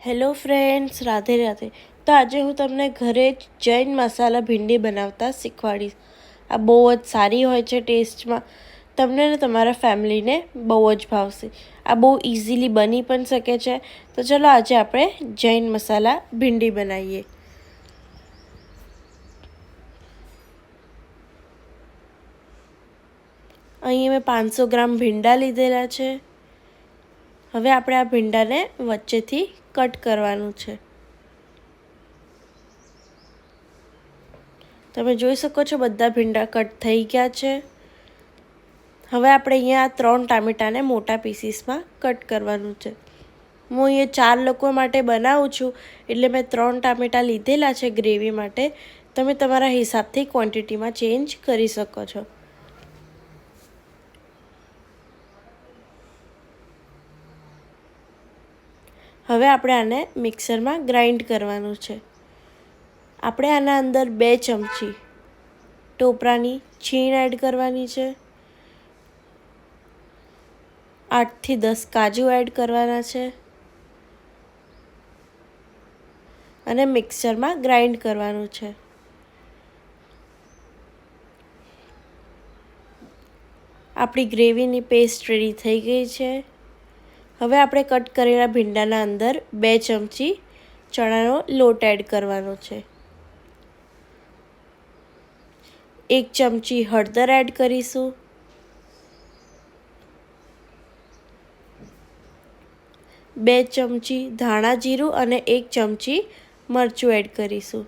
Hello friends, Radhe Radhe. તો આજે હું તમને ઘરે જ જૈન મસાલા ભીંડી બનાવતા શીખવાડીશ. આ બહુ જ સારી હોય છે ટેસ્ટમાં. તમને ને તમારા ફેમિલીને બહુ જ ભાવશે. આ બહુ ઇઝીલી બની પણ શકે છે. તો ચલો આજે આપણે જૈન મસાલા ભીંડી બનાવીએ. અહીં મેં 500 ગ્રામ ભીંડા લીધેલા છે. હવે આપણે આ ભીંડાને વચ્ચેથી કટ કરવાનું છે. તમે જોઈ શકો છો બધા ભીંડા કટ થઈ ગયા છે. હવે આપણે અહીંયા 3 ટામેટાને મોટા પીસીસમાં કટ કરવાનું છે. હું અહીંયા 4 લોકો માટે બનાવું છું એટલે મેં 3 ટામેટા લીધેલા છે ગ્રેવી માટે. તમે તમારા હિસાબથી ક્વોન્ટિટીમાં ચેન્જ કરી શકો છો. હવે આપણે આને મિક્સરમાં ગ્રાઇન્ડ કરવાનું છે. આપણે આના અંદર 2 ચમચી ટોપરાની છીણ એડ કરવાની છે. 8 થી 10 કાજુ એડ કરવાના છે અને મિક્સરમાં ગ્રાઇન્ડ કરવાનું છે. આપણી ગ્રેવીની પેસ્ટ રેડી થઈ ગઈ છે. હવે આપણે કટ કરેલા ભીંડાના અંદર 2 ચમચી ચણાનો લોટ એડ કરવાનો છે. 1 ચમચી હળદર એડ કરીશું. 2 ચમચી ધાણા જીરું અને 1 ચમચી મરચું એડ કરીશું.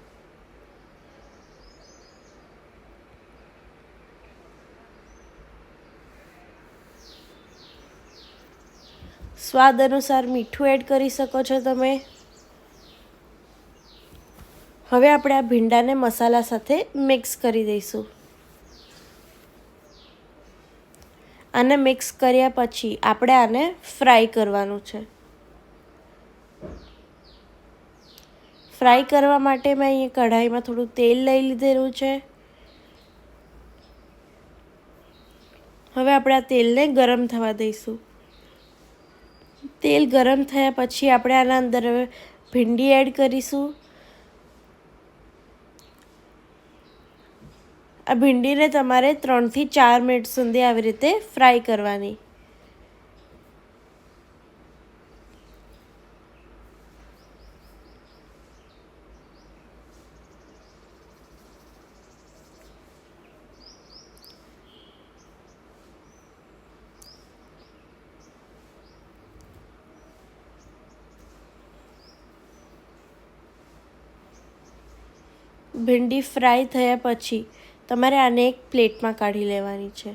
સ્વાદ અનુસાર મીઠું એડ કરી શકો છો તમે. હવે આપણે આ ભીંડાને મસાલા સાથે મિક્સ કરી દઈશું. આને મિક્સ કર્યા પછી આપણે આને ફ્રાય કરવાનું છે. ફ્રાય કરવા માટે મેં અહીંયા કઢાઈમાં થોડું તેલ લઈ લીધેલું છે. હવે આપણે આ તેલને ગરમ થવા દઈશું. તેલ ગરમ થયા પછી આપણે આના અંદર ભીંડી એડ કરીશું. આ ભીંડીને તમારે 3 થી 4 મિનિટ સુધી આવી રીતે ફ્રાય કરવાની. ભીંડી ફ્રાય થયા પછી તમારે આને એક પ્લેટમાં કાઢી લેવાની છે.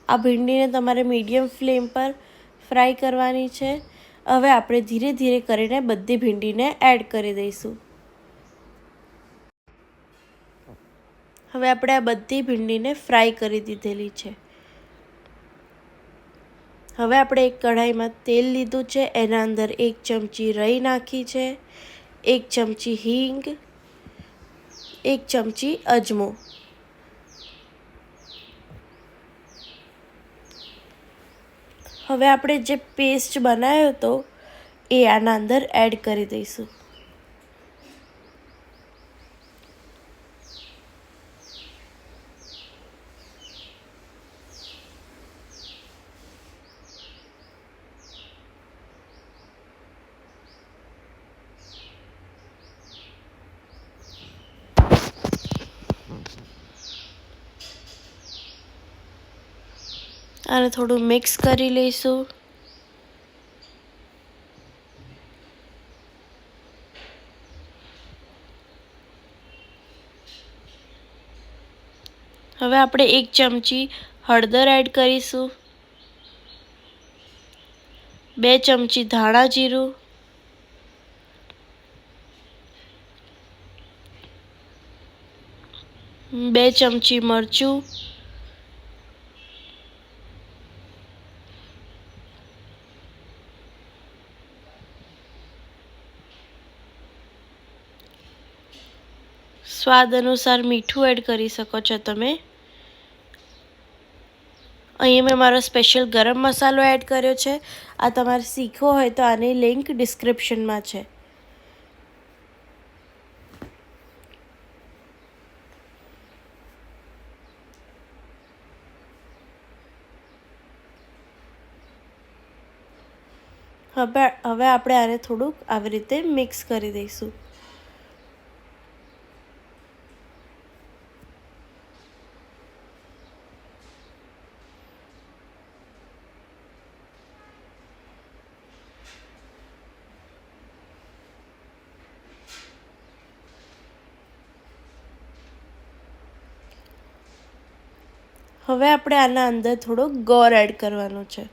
આ ભીંડીને તમારે મીડિયમ ફ્લેમ પર ફ્રાય કરવાની છે. હવે આપણે ધીરે ધીરે કરીને બધી ભીંડીને એડ કરી દઈશું. હવે આપણે આ બધી ભીંડીને ફ્રાય કરી દીધેલી છે. હવે આપણે એક કઢાઈમાં તેલ લીધું છે. એના અંદર 1 ચમચી રાઈ નાખી છે, 1 ચમચી હિંગ, 1 ચમચી અજમો. હવે આપણે જે પેસ્ટ બનાવ્યો હતો એ આના અંદર એડ કરી દઈશું. આને થોડું મિક્સ કરી લઈશું. હવે આપણે 1 ચમચી હળદર એડ કરીશું, 2 ચમચી ધાણા જીરું, 2 ચમચી મરચું, સ્વાદ અનુસાર મીઠું એડ કરી શકો છો તમે. અહીં મેં મારો સ્પેશિયલ ગરમ મસાલો એડ કર્યો છે. આ તમારે શીખવો હોય તો આની લિંક ડિસ્ક્રિપ્શનમાં છે. હવે આપણે આને થોડુંક આવી રીતે મિક્સ કરી દઈશું. હવે આપણે આના અંદર થોડો ગોળ એડ કરવાનો છે.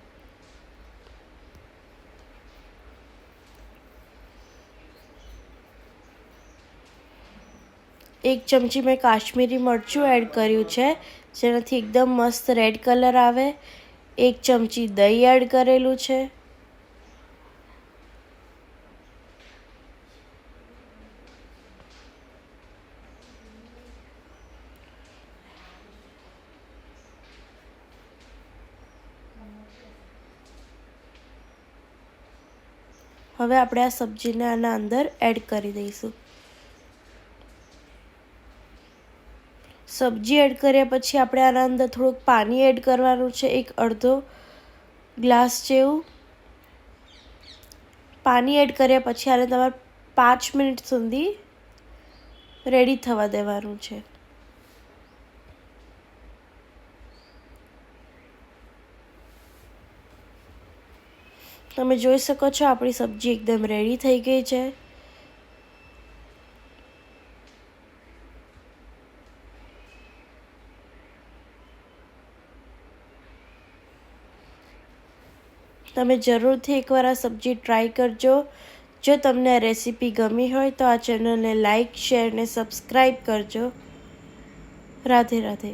એક ચમચી મેં કાશ્મીરી મરચું એડ કર્યું છે, જેનાથી એકદમ મસ્ત રેડ કલર આવે. એક ચમચી દહીં એડ કરેલું છે. હવે આપણે આ સબ્જીને આના અંદર એડ કરી દઈશું. સબ્જી એડ કર્યા પછી આપણે આના અંદર થોડુંક પાણી એડ કરવાનું છે, એક અડધો ગ્લાસ જેવું. પાણી એડ કર્યા પછી આને તમારે 5 મિનિટ સુધી રેડી થવા દેવાનું છે. તમે જોઈ શકો છો આપણી સબ્જી એકદમ રેડી થઈ ગઈ છે. તમે જરૂરથી એકવાર આ સબ્જી ટ્રાય કરજો. જો તમને આ રેસીપી ગમી હોય તો આ ચેનલને લાઈક, શેર અને સબસ્ક્રાઈબ કરજો. રાધે રાધે.